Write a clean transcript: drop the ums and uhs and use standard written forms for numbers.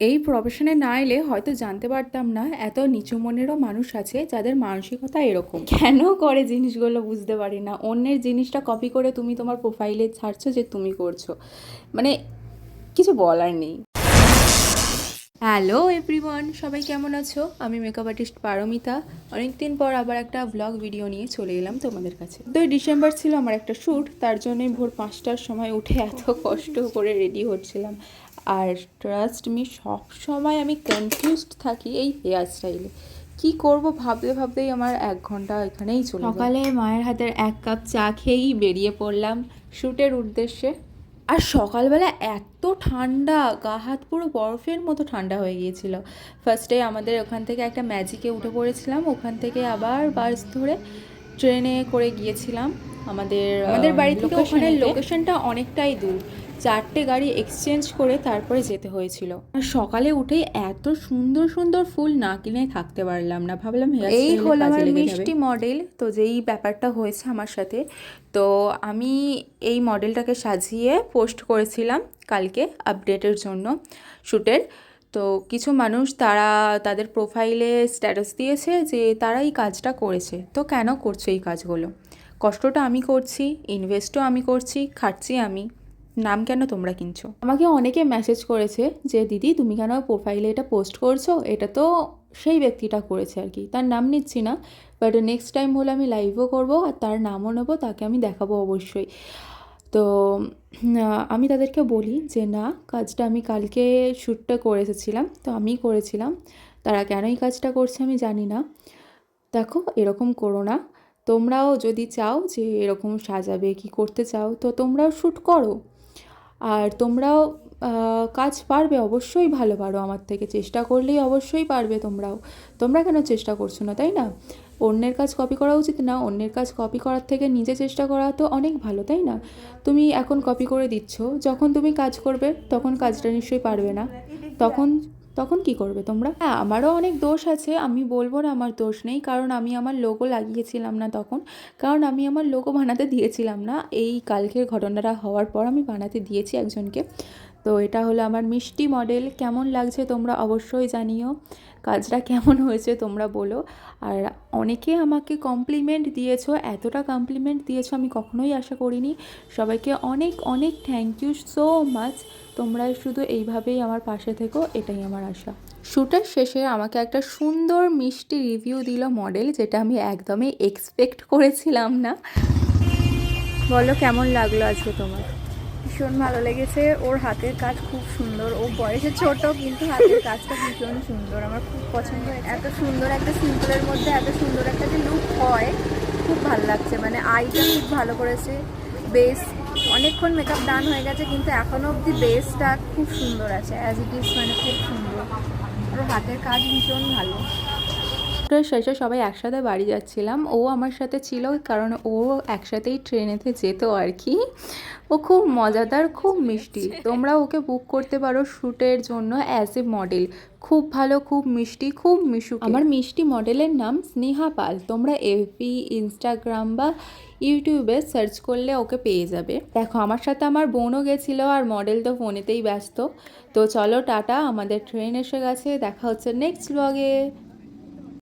এই প্রফেশনে না এলে হয়তো জানতে পারতাম না এত নিচু মনেরও মানুষ আছে যাদের মানসিকতা এরকম। কেন করে জিনিসগুলো বুঝতে পারি না। অন্যের জিনিসটা কপি করে তুমি তোমার প্রোফাইলে ছাড়ছো যে তুমি করছো, মানে কিছু বলার নেই। হ্যালো এভরিওয়ান, সবাই কেমন আছো? আমি মেকআপ আর্টিস্ট পারমিতা। অনেকদিন পর আবার একটা ব্লগ ভিডিও নিয়ে চলে এলাম তোমাদের কাছে। 2 ডিসেম্বর ছিল আমার একটা শ্যুট, তার জন্যই ভোর 5টার সময় উঠে এত কষ্ট করে রেডি হচ্ছিলাম। আর ট্রাস্ট মি, সব সময় আমি কনফিউজড থাকি এই হেয়ার স্টাইলে। কী করব ভাবতে ভাবতেই আমার 1 ঘন্টা এখানেই চলে যায়। সকালে মায়ের হাতের 1 কাপ চা খেয়েই বেরিয়ে পড়লাম শ্যুটের উদ্দেশ্যে। আর সকালবেলা এত ঠান্ডা, গা হাত পুরো বরফের মতো ঠান্ডা হয়ে গিয়েছিল। ফার্স্টে আমাদের ওখান থেকে একটা ম্যাজিকে উঠে পড়েছিলাম, ওখান থেকে আবার বাস ধরে ট্রেনে করে গিয়েছিলাম আমাদের বাড়ি থেকে ওখানে। লোকেশনটা অনেকটাই দূর, 4টে গাড়ি এক্সচেঞ্জ করে তারপরে যেতে হয়েছিল। আর সকালে উঠেই এত সুন্দর সুন্দর ফুল না কিনে থাকতে পারলাম না, ভাবলাম এই হলো আমার মিষ্টি মডেল। তো যেই ব্যাপারটা হয়েছে আমার সাথে, তো আমি এই মডেলটাকে সাজিয়ে পোস্ট করেছিলাম কালকে আপডেটের জন্য শ্যুটের। তো কিছু মানুষ তারা তাদের প্রোফাইলে স্ট্যাটাস দিয়েছে যে তারা এই কাজটা করেছে। তো কেন করছে এই কাজগুলো? কষ্টটা আমি করছি, ইনভেস্টও আমি করছি, খাটছি আমি, নাম কেন তোমরা কিনছো? আমাকে অনেকে মেসেজ করেছে যে দিদি তুমি কেন প্রোফাইলে এটা পোস্ট করছো, এটা তো সেই ব্যক্তিটা করেছে আর কি, তার নাম নিচ্ছি না, বাট নেক্সট টাইম হলে আমি লাইভও করব আর তার নামও নেবো, তাকে আমি দেখাবো অবশ্যই। তো আমি তাদেরকে বলি যে না, কাজটা আমি কালকে শ্যুটটা করে এসেছিলাম, তো আমিই করেছিলাম। তারা কেন এই কাজটা করছে আমি জানি না। দেখো, এরকম করো না। তোমরাও যদি চাও যে এরকম সাজাবে কি করতে চাও, তো তোমরাও শ্যুট করো। আর তোমরাও কাজ পারবে, অবশ্যই ভালো পারো, আমার থেকে চেষ্টা করলেই অবশ্যই পারবে। তোমরা কেন চেষ্টা করছো না, তাই না? অন্যের কাজ কপি করা উচিত না, অন্যের কাজ কপি করার থেকে নিজে চেষ্টা করা তো অনেক ভালো, তাই না? তুমি এখন কপি করে দিচ্ছ, যখন তুমি কাজ করবে তখন কাজটা নিশ্চয়ই পারবে না। তখন তখন কি করবে তোমরা? হ্যাঁ, আমারও অনেক দোষ আছে, আমি বলবো না আমার দোষ নেই, কারণ আমি আমার লোগো লাগিয়েছিলাম না তখন, কারণ আমি আমার লোগো বানাতে দিয়েছিলাম না। এই কালকের ঘটনাটা হওয়ার পর আমি বানাতে দিয়েছি একজনকে। তো এটা হলো আমার মিষ্টি মডেল। কেমন লাগছে তোমরা অবশ্যই জানিও, কাজটা কেমন হয়েছে তোমরা বলো। আর অনেকে আমাকে কমপ্লিমেন্ট দিয়েছো, এতটা কমপ্লিমেন্ট দিয়েছো আমি কখনোই আশা করিনি। সবাইকে অনেক অনেক থ্যাংক ইউ সো মাচ। তোমরা শুধু এইভাবেই আমার পাশে থেকো, এটাই আমার আশা। শ্যুটের শেষে আমাকে একটা সুন্দর মিষ্টি রিভিউ দিল মডেল, যেটা আমি একদমই এক্সপেক্ট করেছিলাম না। বলো কেমন লাগলো আজকে তোমার? ভীষণ ভালো লেগেছে। ওর হাতের কাজ খুব সুন্দর। ও বয়সে ছোট কিন্তু হাতের কাজটা ভীষণ সুন্দর, আমার খুব পছন্দ হয়েছে। এত সুন্দর একটা সিম্পলের মধ্যে এত সুন্দর একটা যে লুক হয়, খুব ভালো লাগছে। মানে আইটা খুব ভালো করেছে। বেস অনেকক্ষণ মেকআপ ডান হয়ে গেছে কিন্তু এখনও অবধি বেসটা খুব সুন্দর আছে, অ্যাজ ইট ইজ, মানে খুব সুন্দর। ওর হাতের কাজ ভীষণ ভালো। শ্যুটের শেষে সবাই একসাথে বাড়ি যাচ্ছিলাম, ও আমার সাথে ছিল কারণ ও একসাথেই ট্রেনেতে যেত আর কি। ও খুব মজাদার, খুব মিষ্টি। তোমরা ওকে বুক করতে পারো শ্যুটের জন্য অ্যাজ এ মডেল। খুব ভালো, খুব মিষ্টি, খুব মিশুক। আমার মিষ্টি মডেলের নাম স্নেহা পাল। তোমরা এফবি, ইনস্টাগ্রাম বা ইউটিউবে সার্চ করলে ওকে পেয়ে যাবে। দেখো, আমার সাথে আমার বোনও গেছিলো, আর মডেল তো ফোনেতেই ব্যস্ত। তো চলো টাটা, আমাদের ট্রেন এসে গেছে, দেখা হচ্ছে নেক্সট ব্লগে।